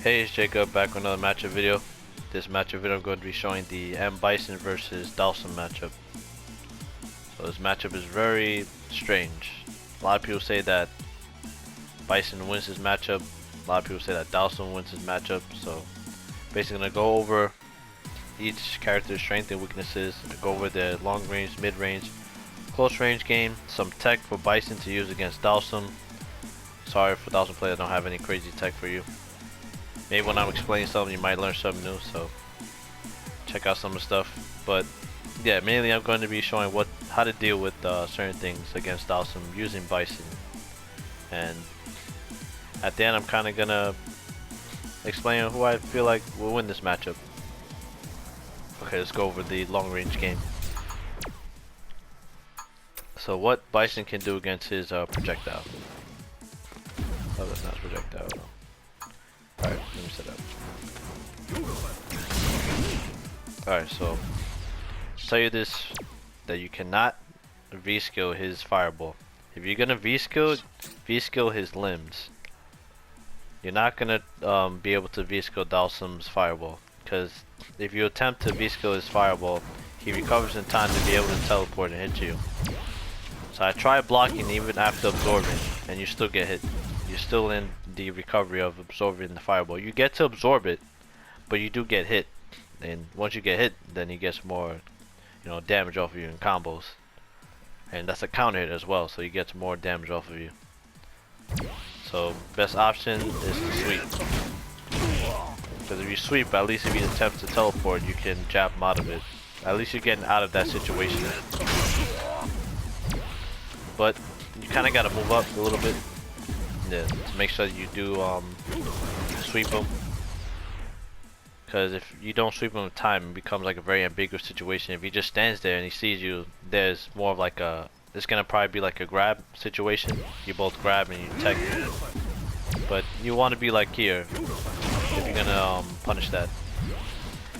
Hey, it's Jacob back with another matchup video. This matchup video I'm going to be showing the M.Bison versus Dhalsim matchup. So this matchup is very strange. A lot of people say that Bison wins this matchup. A lot of people say that Dhalsim wins this matchup. So basically going to go over each character's strengths and weaknesses, go over their long range, mid range, close range game, some tech for Bison to use against Dhalsim. Sorry for Dhalsim players, I don't have any crazy tech for you. Maybe when I'm explaining something you might learn something new, so check out some of the stuff. But yeah, mainly I'm going to be showing how to deal with certain things against Dhalsim using Bison. And at the end I'm kind of going to explain who I feel like will win this matchup. Okay, let's go over the long range game. So what Bison can do against his projectile. Oh, that's not projectile. Alright, let me set up. Alright, so I'll tell you this, that you cannot V-skill his fireball. If you're gonna V-skill his limbs. You're not gonna be able to V-skill Dhalsim's fireball, because if you attempt to V-skill his fireball, he recovers in time to be able to teleport and hit you. So I tried blocking even after absorbing, and you still get hit. You're still in the recovery of absorbing the fireball. You get to absorb it, but you do get hit. And once you get hit, then he gets more, damage off of you in combos. And that's a counter hit as well, so he gets more damage off of you. So best option is to sweep. Because if you sweep, at least if you attempt to teleport, you can jab him out of it. At least you're getting out of that situation. But you kind of got to move up a little bit. Yeah, to make sure that you do sweep him, because if you don't sweep him in time, it becomes like a very ambiguous situation. If he just stands there and he sees you, there's more of like it's gonna probably be like a grab situation. You both grab and you tech, but you want to be like here if you're gonna punish that.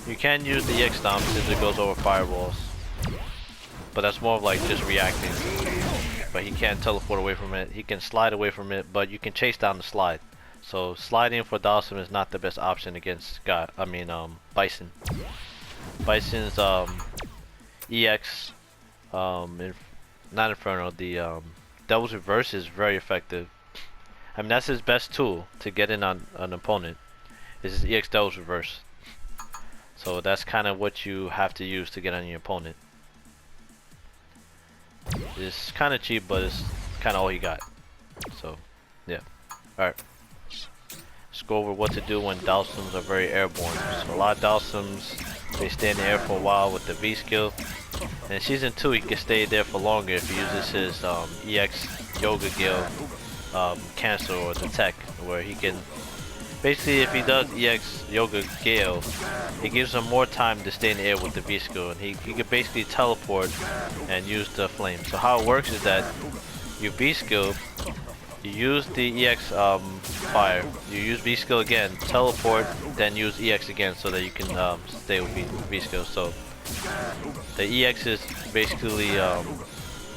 You can use the EX stomp since it goes over fireballs, but that's more of like just reacting. But he can't teleport away from it. He can slide away from it, but you can chase down the slide. So sliding for Dhalsim is not the best option against Bison. Bison's EX, not Inferno, the Devil's Reverse is very effective. I mean, that's his best tool to get in on an opponent, is his EX Devil's Reverse. So that's kind of what you have to use to get on your opponent. It's kind of cheap, but it's kind of all he got. So, yeah. Alright. Let's go over what to do when Dhalsims are very airborne. So a lot of Dhalsims, they stay in the air for a while with the V skill. And in Season 2, he can stay there for longer if he uses his EX Yoga Gale cancel or the tech, where he can... Basically, if he does EX Yoga Gale, it gives him more time to stay in the air with the V skill, and he can basically teleport and use the flame. So how it works is that you V skill, you use the EX fire, you use V skill again, teleport, then use EX again so that you can stay with V skill. So the EX is basically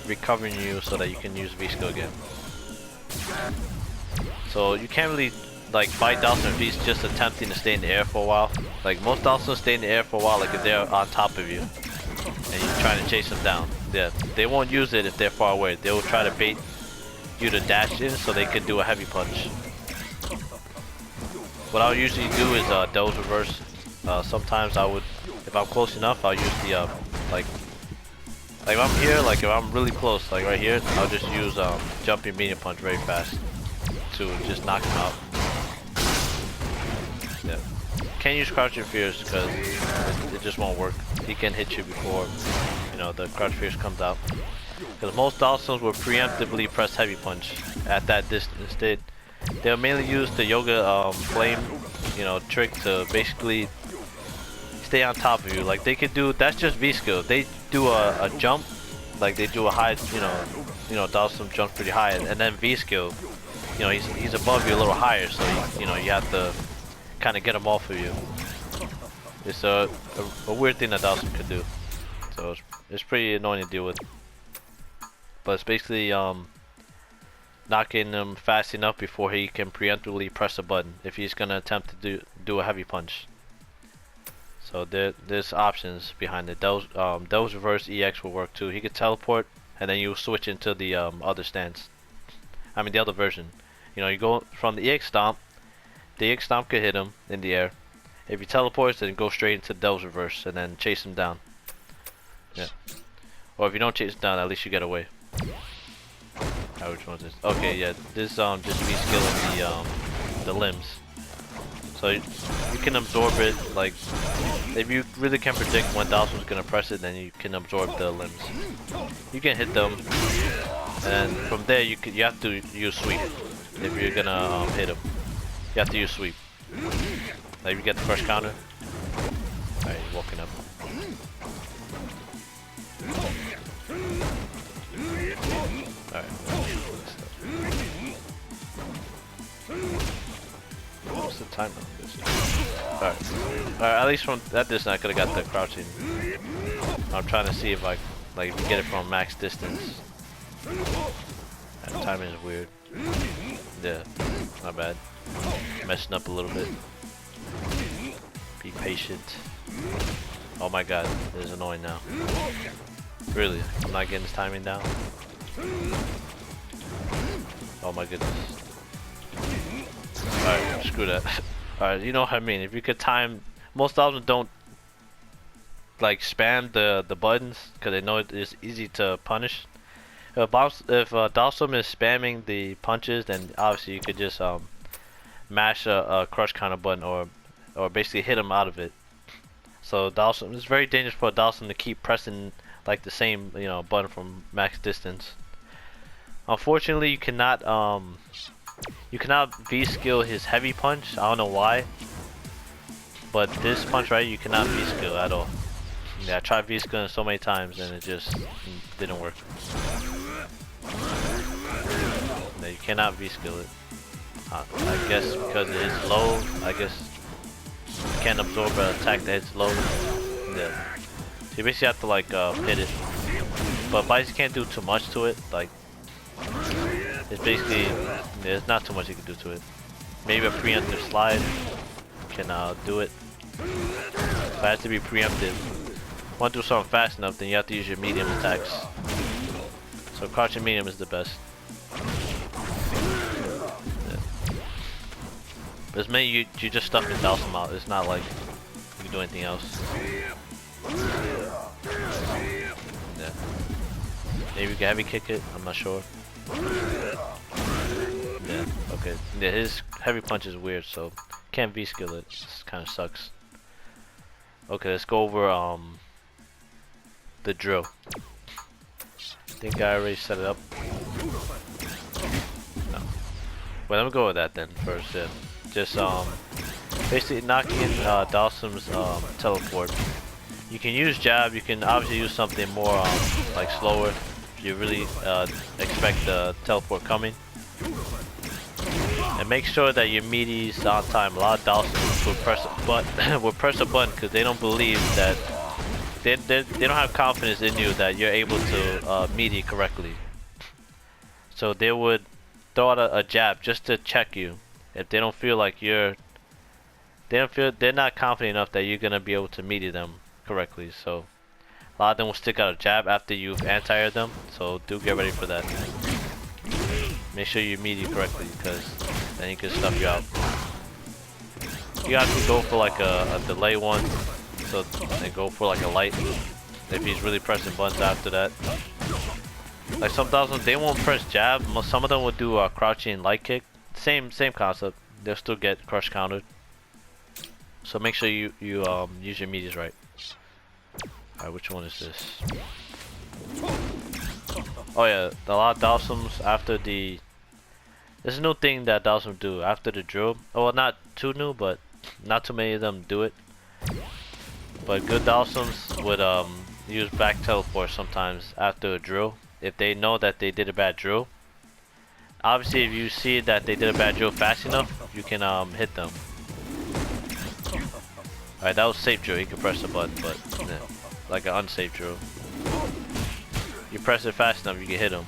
recovering you so that you can use V skill again. So you can't really like fight Dhalsim if he's just attempting to stay in the air for a while. Like most Dhalsims stay in the air for a while, like if they're on top of you and you're trying to chase them down. Yeah, they won't use it if they're far away. They will try to bait you to dash in so they can do a heavy punch. What I'll usually do is Devil's Reverse. Sometimes I would, if I'm close enough, I'll use the like if I'm here, like if I'm really close, like right here, I'll just use jumping medium punch very fast to just knock him out. Yeah. Can't use crouching fierce because it just won't work. He can hit you before the crouch fierce comes out. Because most Dhalsims will preemptively press heavy punch at that distance. Instead, they'll mainly use the yoga flame, trick to basically stay on top of you. Like they could do, that's just V skill. They do a jump, like they do a high, Dhalsim jumps pretty high, and then V skill. He's above you a little higher, so you have to kind of get him off of you. It's a weird thing that Dhalsim can do, so it's pretty annoying to deal with. But it's basically knocking him fast enough before he can preemptively press a button if he's gonna attempt to do a heavy punch. So there's options behind it. Those reverse EX will work too. He could teleport and then you switch into the other stance. I mean the other version. You know, you go from the EX stomp. The EX stomp could hit him in the air. If he teleports, then go straight into Dell's reverse and then chase him down. Yeah. Or if you don't chase him down, at least you get away. Alright, which one is this? Okay, yeah. This just reskilling the limbs. So you can absorb it. Like if you really can predict when Dhalsim's gonna press it, then you can absorb the limbs. You can hit them, and from there you have to use sweep if you're gonna hit him. You have to use sweep. Like you get the first counter. Alright, you're walking up. Alright. What's the timer on this? Alright. At least from that distance I could have got the crouching. I'm trying to see if I get it from max distance. That timing is weird. Yeah, not bad. Messing up a little bit. Be patient. Oh my god, this is annoying now. Really? I'm not getting this timing down? Oh my goodness. Alright, screw that. Alright, you know what I mean. If you could time... Most of them don't like spam the buttons because they know it is easy to punish. If Dhalsim is spamming the punches, then obviously you could just mash a crush counter button or basically hit him out of it. So Dhalsim, it's very dangerous for Dhalsim to keep pressing like the same button from max distance. Unfortunately, you cannot V-skill his heavy punch. I don't know why, but this punch right, you cannot V-skill at all. Yeah, I tried V-skilling so many times and it just didn't work. No, you cannot V-skill it. I guess because it is low. I guess you can't absorb an attack that hits low. Yeah. So you basically have to like hit it. But Bison can't do too much to it. Like it's basically there's not too much you can do to it. Maybe a preemptive slide can do it. But it has to be preemptive. Want to do something fast enough, then you have to use your medium attacks. So crouching medium is the best. Yeah. But it's mainly you just stuff and Dhalsim out. It's not like you can do anything else. Yeah. Maybe you can heavy kick it. I'm not sure. Yeah. Okay. Yeah, his heavy punch is weird, so can't V-skill it. This kind of sucks. Okay, let's go over the drill. I think I already set it up. No. Well, let me go with that then first. Yeah. Just basically knocking Dhalsim's teleport. You can use jab. You can obviously use something more like slower if you really expect the teleport coming. And make sure that your meaty's on time. A lot of Dhalsims will press a button because they don't believe that they don't have confidence in you that you're able to meaty correctly. So they would throw out a jab just to check you if they don't feel like they're not confident enough that you're gonna be able to meaty them correctly. So a lot of them will stick out a jab after you've anti-aired them. So do get ready for that. Make sure you meaty correctly because then he can stuff you out. You have to go for like a delay one, so and go for like a light if he's really pressing buttons after that. Like some Dhalsim, they won't press jab. Some of them will do a crouching light kick. Same concept. They'll still get crush countered. So make sure you use your meaties right. Alright, which one is this? Oh yeah, a lot of Dhalsims after the... There's a new thing that Dhalsim do after the drill. Oh, well, not too new, but not too many of them do it. But good Dhalsims would use back teleport sometimes after a drill if they know that they did a bad drill. Obviously, if you see that they did a bad drill fast enough, you can hit them. Alright, that was safe drill. He could press the button, but like an unsafe drill. You press it fast enough, you can hit him.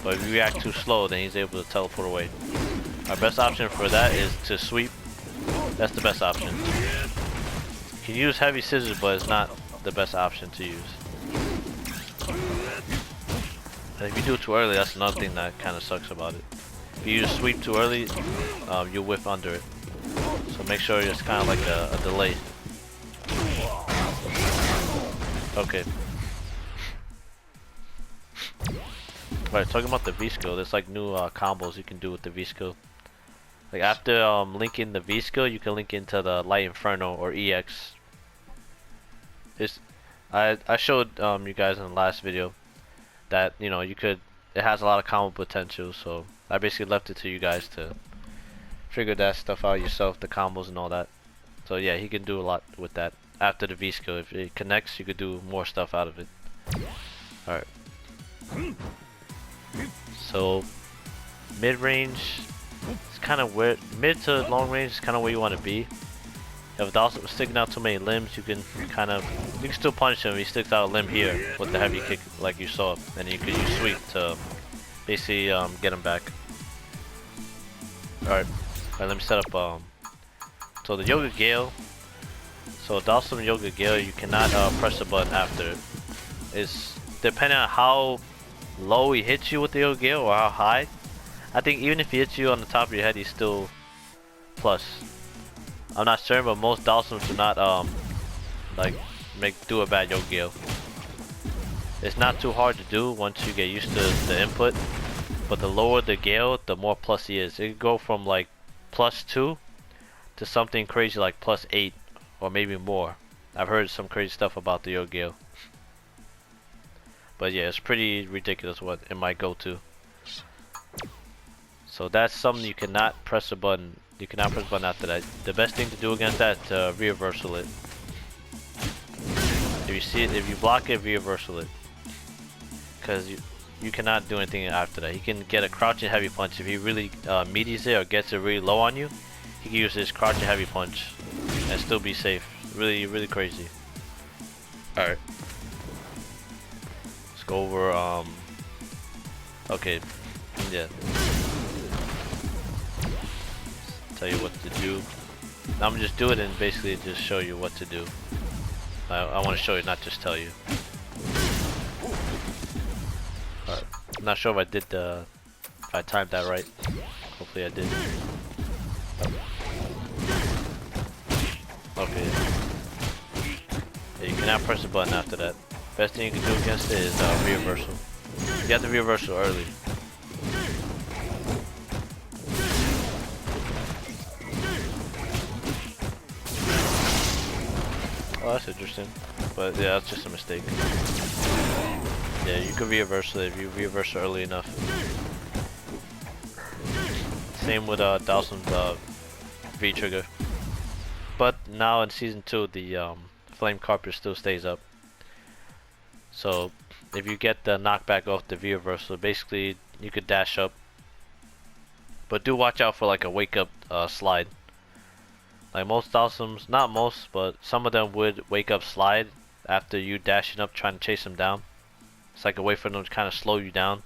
But if you react too slow, then he's able to teleport away. Our best option for that is to sweep. That's the best option. You can use heavy scissors, but it's not the best option to use. And if you do it too early, that's another thing that kind of sucks about it. If you use sweep too early, you'll whiff under it. So make sure it's kind of like a delay. Okay. Alright, talking about the V skill, there's like new combos you can do with the V skill. Like after linking the V skill, you can link into the Light Inferno or EX. I showed you guys in the last video that it has a lot of combo potential, so I basically left it to you guys to figure that stuff out yourself, the combos and all that. So yeah, he can do a lot with that after the V skill. If it connects, you could do more stuff out of it. Alright. So mid-range, it's kind of weird. Mid to long range is kind of where you want to be. If Dhalsim is sticking out too many limbs, you can still punch him if he sticks out a limb here with the heavy kick like you saw, and you can use sweep to basically get him back. Alright, let me set up so the Yoga Gale. So Dhalsim Yoga Gale, you cannot press the button after it. It's depending on how low he hits you with the Yoga Gale or how high. I think even if he hits you on the top of your head, he's still plus. I'm not certain, but most Dhalsims do not do a bad Yoga Gale. It's not too hard to do once you get used to the input, but the lower the Gale, the more plus he is. It could go from like +2 to something crazy like +8 or maybe more. I've heard some crazy stuff about the Yoga Gale. But yeah, it's pretty ridiculous what it might go to. So that's something you cannot press a button. You cannot press a button after that. The best thing to do against that is to reversal it. If you see it, if you block it, reversal it. Because you cannot do anything after that. He can get a crouching heavy punch. If he really meaties it or gets it really low on you, he can use his crouching heavy punch and still be safe. Really, really crazy. Alright. Let's go over, okay. Yeah. Tell you what to do. Now I'm gonna just do it and basically just show you what to do. I want to show you, not just tell you. Alright. I'm not sure if I timed that right. Hopefully I did. Okay. Yeah, you cannot press the button after that. Best thing you can do against it is reversal. You have to reversal early. Oh, that's interesting. But yeah, that's just a mistake. Yeah, you can reversal it if you reversal early enough. Same with Dhalsim's V trigger. But now in season 2, the flame carpet still stays up. So if you get the knockback off the V reversal, basically you could dash up. But do watch out for like a wake up slide. Like most Dhalsims, not most, but some of them would wake up slide after you dashing up trying to chase them down. It's like a way for them to kind of slow you down.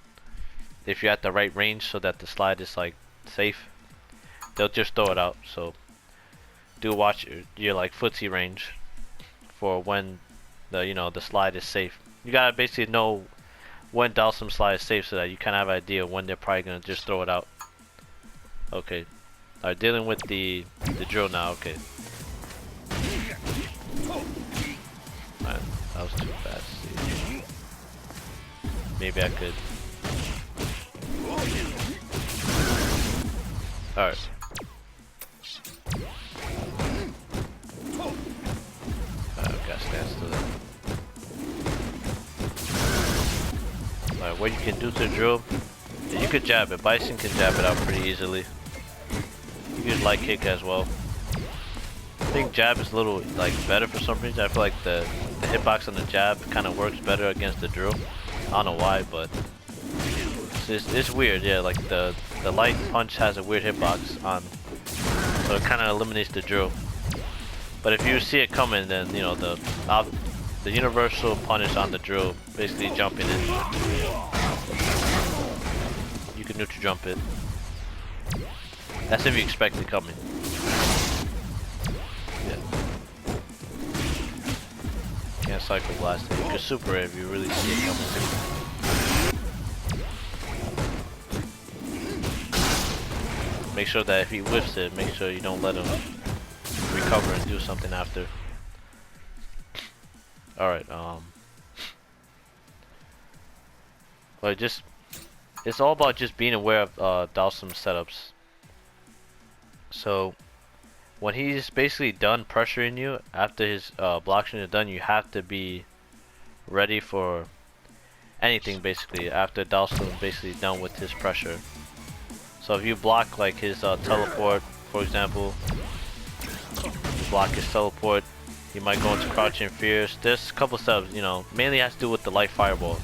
If you're at the right range so that the slide is like safe, they'll just throw it out. So do watch your like footsie range for when the slide is safe. You gotta basically know when Dhalsim slide is safe so that you kind of have an idea when they're probably gonna just throw it out. Okay. Alright, dealing with the drill now, okay. Alright, that was too fast. Maybe I could. Alright. Alright, gotta stand still. Alright, what you can do to the drill, you could jab it. Bison can jab it out pretty easily. You can light kick as well. I think jab is a little like better for some reason. I feel like the hitbox on the jab kind of works better against the drill. I don't know why, but it's weird. Yeah, like the light punch has a weird hitbox on, so it kind of eliminates the drill. But if you see it coming, then the universal punish on the drill, basically jumping in. you can neutral jump it. That's if you expect it coming. Yeah. Can't cycle blast it. You can super it if you really see it coming. Make sure that if he whiffs it, make sure you don't let him recover and do something after. Alright, but it's all about just being aware of Dhalsim setups. So when he's basically done pressuring you, after his blocks are done, you have to be ready for anything basically after Dhalsim basically done with his pressure. So if you block like his teleport, for example, you block his teleport, he might go into crouching fierce. There's a couple steps, you know, mainly has to do with the light fireball.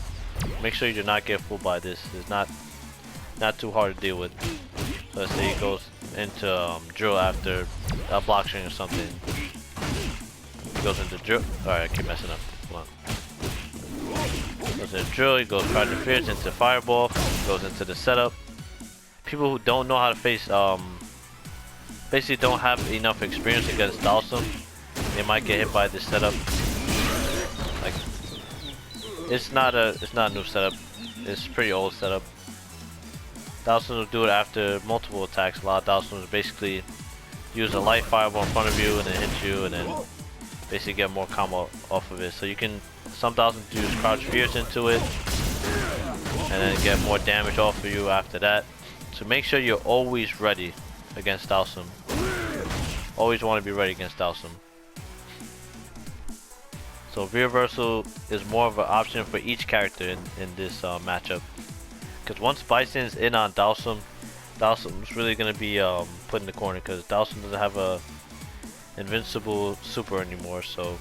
Make sure you do not get fooled by this. It's not too hard to deal with. So let's say he goes into drill after a block string or something. He goes into drill. Alright, I keep messing up. Come on. Goes into drill, he goes crouching fierce into fireball, goes into the setup. People who don't know how to face, basically don't have enough experience against Dhalsim, they might get hit by this setup. Like, it's not a new setup. It's a pretty old setup. Dhalsim will do it after multiple attacks. A lot of Dhalsim will basically use a light fireball in front of you and then hit you, and then basically get more combo off of it. So you can, some Dhalsim use crouch fierce into it, and then get more damage off of you after that. So make sure you're always ready against Dhalsim. Always want to be ready against Dhalsim. So V-reversal is more of an option for each character in this matchup. Because once Bison's in on Dhalsim, Dhalsim's really going to be put in the corner, because Dhalsim doesn't have a invincible super anymore, so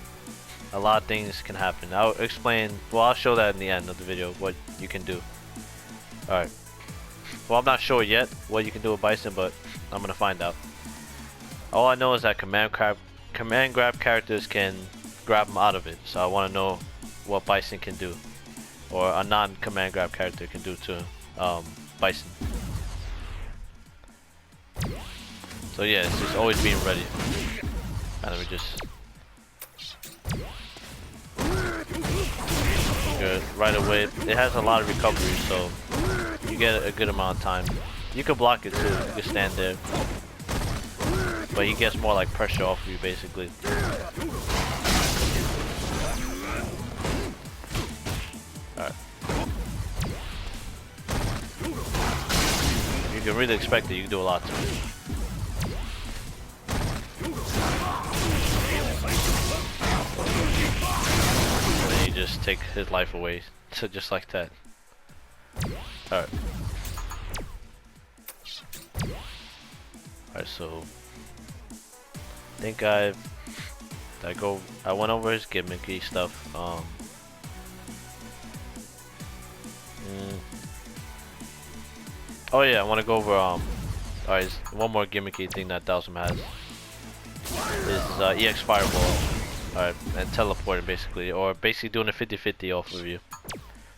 a lot of things can happen. I'll explain, well, I'll show that in the end of the video, what you can do. Alright. Well, I'm not sure yet what you can do with Bison, but I'm going to find out. All I know is that command grab characters can grab him out of it, so I want to know what Bison can do, or a non-command grab character can do to Bison. So yeah, it's just always being ready. And let me just good right away. It has a lot of recovery, so you get a good amount of time. You can block it too. You can stand there, but he gets more like pressure off of you basically. Alright. You can really expect it, you can do a lot to it. And then you just take his life away. So just like that. Alright. Alright, so I think I went over his gimmicky stuff. Oh yeah, I want to go over alright, one more gimmicky thing that Dhalsim has is EX Fireball. Alright, and teleporting basically, or basically doing a 50-50 off of you.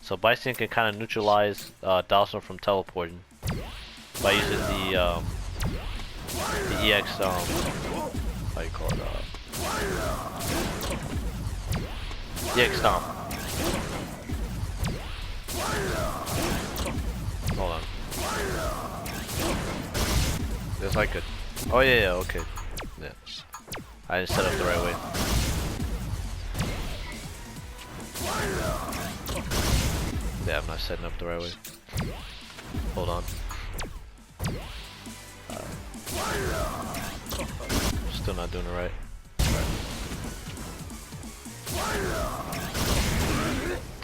So Bison can kind of neutralize Dhalsim from teleporting by using the EX how you call it, EX stomp. Hold on. There's like a, oh yeah, okay, yeah. I didn't set up the right way. Yeah, I'm not setting up the right way. Hold on. Still not doing it right.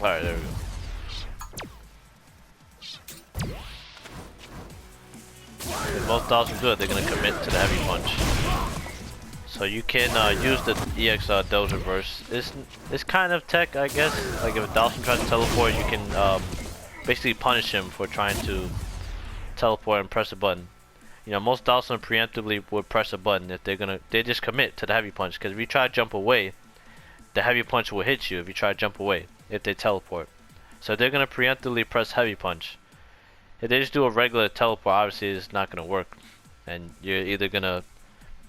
Alright, there we go. If most Dhalsim do it, they're gonna commit to the heavy punch. So you can use the EX Doge reverse. It's kind of tech, I guess. Like if Dhalsim tries to teleport, you can basically punish him for trying to teleport and press a button. You know, most Dhalsim preemptively would press a button if they just commit to the heavy punch. Because if you try to jump away, the heavy punch will hit you if you try to jump away if they teleport. So they're gonna preemptively press heavy punch. If they just do a regular teleport, obviously it's not gonna work, and you're either gonna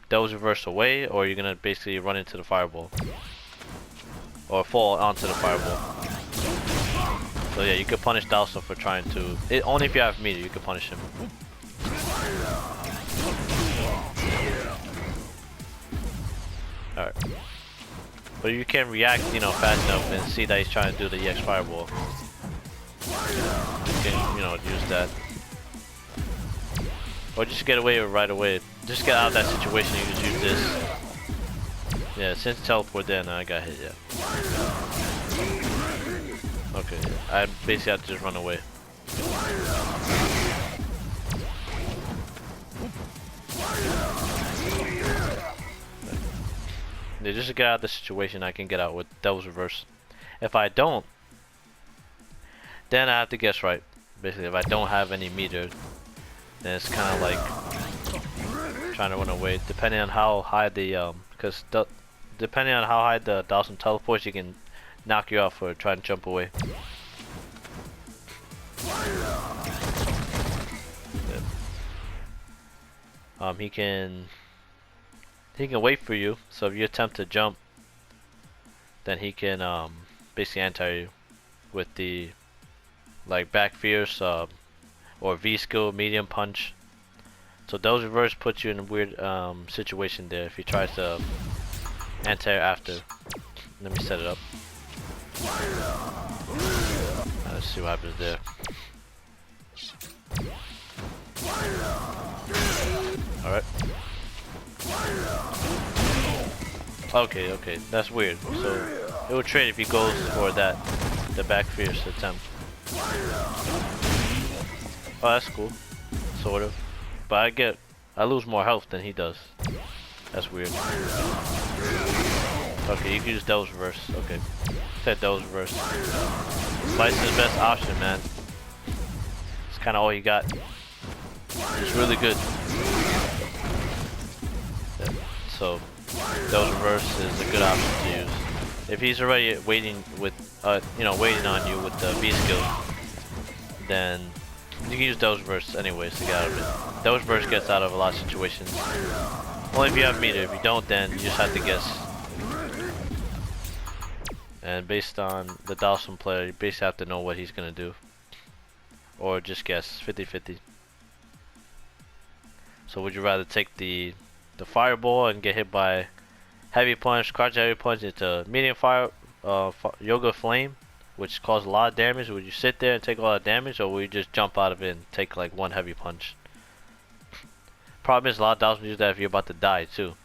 Devil's Reverse away, or you're gonna basically run into the fireball, or fall onto the fireball. So yeah, you could punish Dhalsim for trying to. Only if you have meter, you could punish him. Alright. But you can react, you know, fast enough and see that he's trying to do the EX fireball. You can, you know, use that. Or just get away right away. Just get out of that situation, you just use this. Yeah, since teleport there, now I got hit, yeah. Okay, yeah. I basically have to just run away. Yeah, just to get out of the situation, I can get out with Devil's Reverse. If I don't, then I have to guess right. Basically, if I don't have any meter, then it's kind of like trying to run away. Depending on how high the depending on how high the Dhalsim teleports, he can knock you off or try and jump away. Yeah. He can wait for you. So if you attempt to jump, then he can basically anti you with the like back fierce or V skill medium punch. So Devil's Reverse puts you in a weird situation there if he tries to anti after. Let me set it up. Let's see what happens there. Alright. Okay, that's weird. So it will trade if he goes for that, the back fierce attempt. Oh, that's cool. Sort of. But I lose more health than he does. That's weird. Okay, you can use Devil's Reverse. Okay. Said Devil's Reverse. Bison's best option, man. It's kind of all you got. It's really good. Yeah. So, Devil's Reverse is a good option to use. If he's already waiting with, waiting on you with the V skill, then you can use Devil's Reverse anyways to get out of it. Devil's Reverse gets out of a lot of situations. Only if you have meter. If you don't, then you just have to guess. And based on the Dhalsim player, you basically have to know what he's gonna do, or just guess 50-50. So would you rather take the fireball and get hit by heavy punch, crouch heavy punch into medium fire, yoga flame, which causes a lot of damage? Would you sit there and take a lot of damage, or would you just jump out of it and take like one heavy punch? Problem is, a lot of Dhalsim use that if you're about to die too.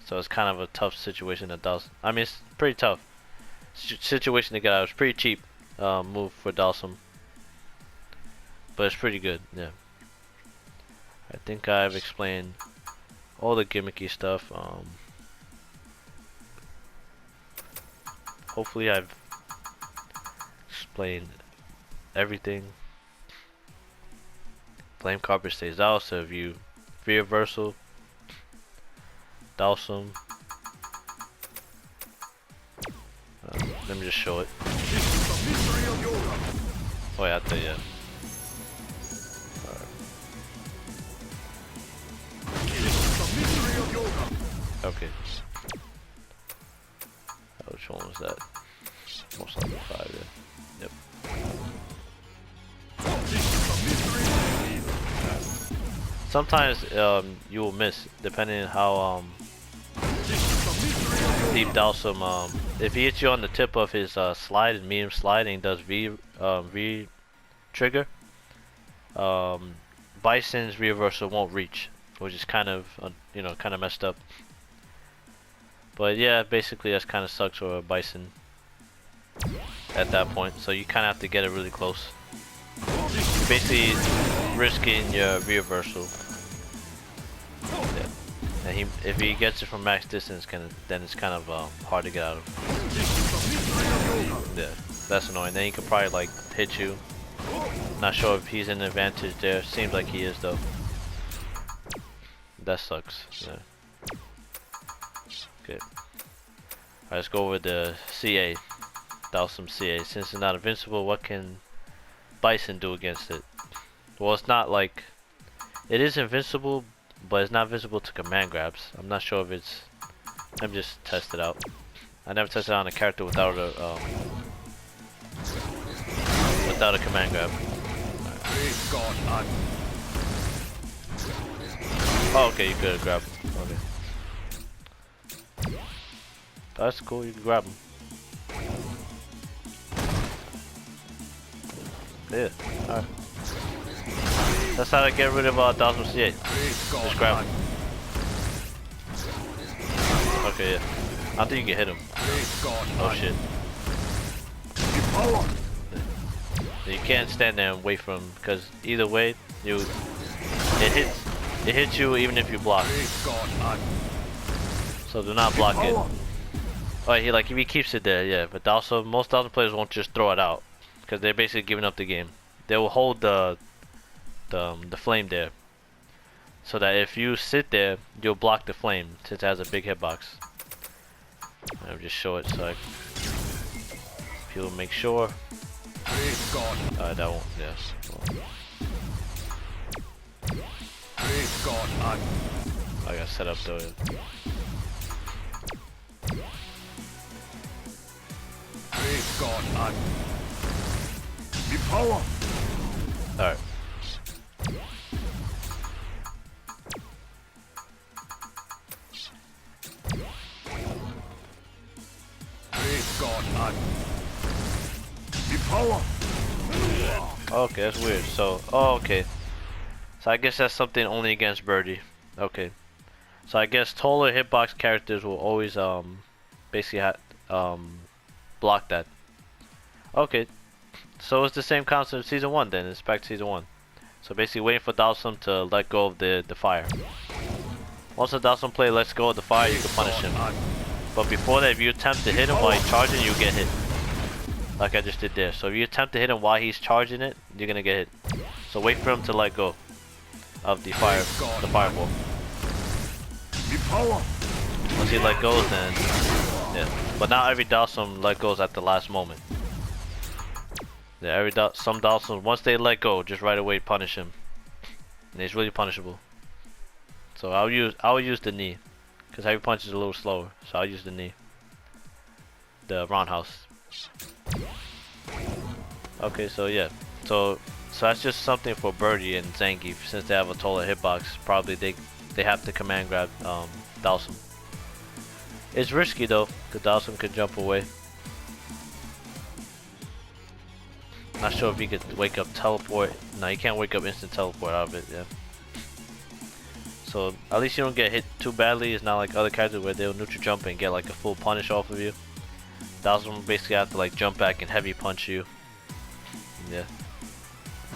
So it's kind of a tough situation that Dhalsim. I mean, it's pretty tough situation to get out. It's pretty cheap move for Dhalsim, but it's pretty good. Yeah. I think I've explained all the gimmicky stuff. Hopefully I've explained everything. Flame Carpet stays out, so if you reversal, Dhalsim. Let me just show it. Oh yeah, I tell you. Okay. Which one was that? Most likely 5, yeah. Yep. Sometimes you will miss, depending on how deep Dhalsim, if he hits you on the tip of his slide and medium slide and does V trigger, Bison's reversal won't reach, which is kind of kind of messed up. But yeah, basically that's kind of sucks for a Bison at that point. So you kind of have to get it really close. You're basically risking your reversal. Yeah. And if he gets it from max distance, then it's kind of hard to get out of. Yeah, that's annoying. Then he could probably like hit you. Not sure if he's in an advantage there. Seems like he is though. That sucks. Yeah. Good. Alright, let's go over the CA. Dhalsim CA. Since it's not invincible, what can Bison do against it? Well, it's not like it is invincible, but it's not visible to command grabs. I'm not sure if it's. Let me just test it out. I never tested it on a character without a command grab. Oh, okay, you could grab him. Okay. That's cool, you can grab him. Yeah, alright. That's how to get rid of Dhalsim C8. Just grab him. Okay, yeah. I don't think you can hit him. Oh shit. You can't stand there and wait for him, because either way, it hits you even if you block. So do not block it. Oh, if he keeps it there, yeah. But also, most Dhalsim players won't just throw it out, because they're basically giving up the game. They will hold the flame there, so that if you sit there, you'll block the flame since it has a big hitbox. I'll just show it so people make sure. That won't. Yes. I got set up though. Alright. Okay, that's weird. So, oh, okay. So I guess that's something only against Birdie. Okay. So I guess taller hitbox characters will always basically block that. Okay. So it's the same concept of season 1 then. It's back to season 1. So basically waiting for Dhalsim to let go of the fire. Once the Dhalsim player lets go of the fire, you can punish him. But before that, if you attempt to hit him while he's charging, you get hit. Like I just did there. So if you attempt to hit him while he's charging it, you're gonna get hit. So wait for him to let go of the fireball. Once he let go, then yeah. But not every Dhalsim let goes at the last moment. Yeah, some Dhalsims, once they let go, just right away punish him. And he's really punishable. So I would use the knee, because heavy punch is a little slower. So I'll use the knee. The roundhouse. Okay, so yeah. So that's just something for Birdie and Zangief, since they have a taller hitbox. Probably they have to command grab Dhalsim. It's risky though, because Dhalsim could jump away. Not sure if he could wake up teleport. No, you can't wake up instant teleport out of it, yeah. So at least you don't get hit too badly. It's not like other characters where they'll neutral jump and get like a full punish off of you. Dhalsim will basically have to like jump back and heavy punch you. Yeah.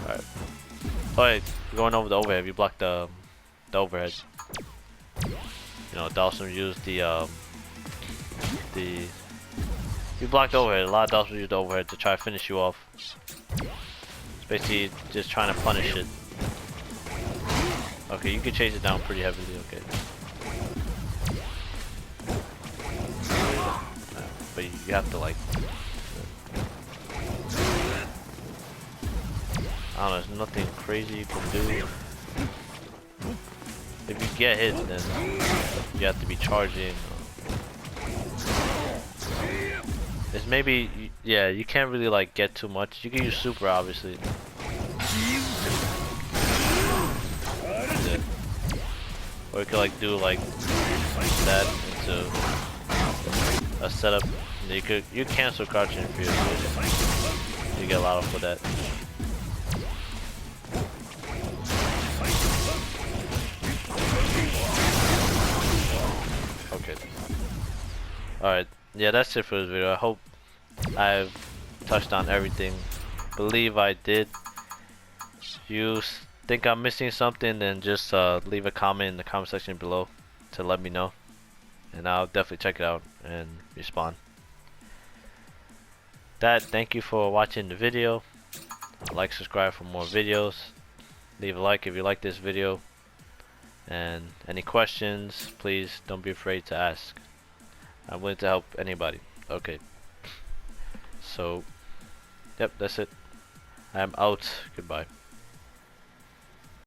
Alright. Alright, going over the overhead, you blocked the overhead. You know, Dhalsim used you blocked the overhead. A lot of Dhalsim use the overhead to try to finish you off. It's basically just trying to punish it. Okay, you can chase it down pretty heavily, okay. But you have to like... I don't know, there's nothing crazy you can do. If you get hit, then you have to be charging. It's maybe, yeah, you can't really like get too much. You can use super, obviously. Yeah. Or you can like do like that into a setup. You cancel crouching for you. You get a lot off of that. Okay. Alright. Yeah, that's it for this video. I hope I've touched on everything. Believe I did. If you think I'm missing something, then just leave a comment in the comment section below to let me know. And I'll definitely check it out and respond. Thank you for watching the video. Like, subscribe for more videos. Leave a like if you like this video. And any questions, please don't be afraid to ask. I'm willing to help anybody. Okay. So, yep, that's it. I'm out. Goodbye.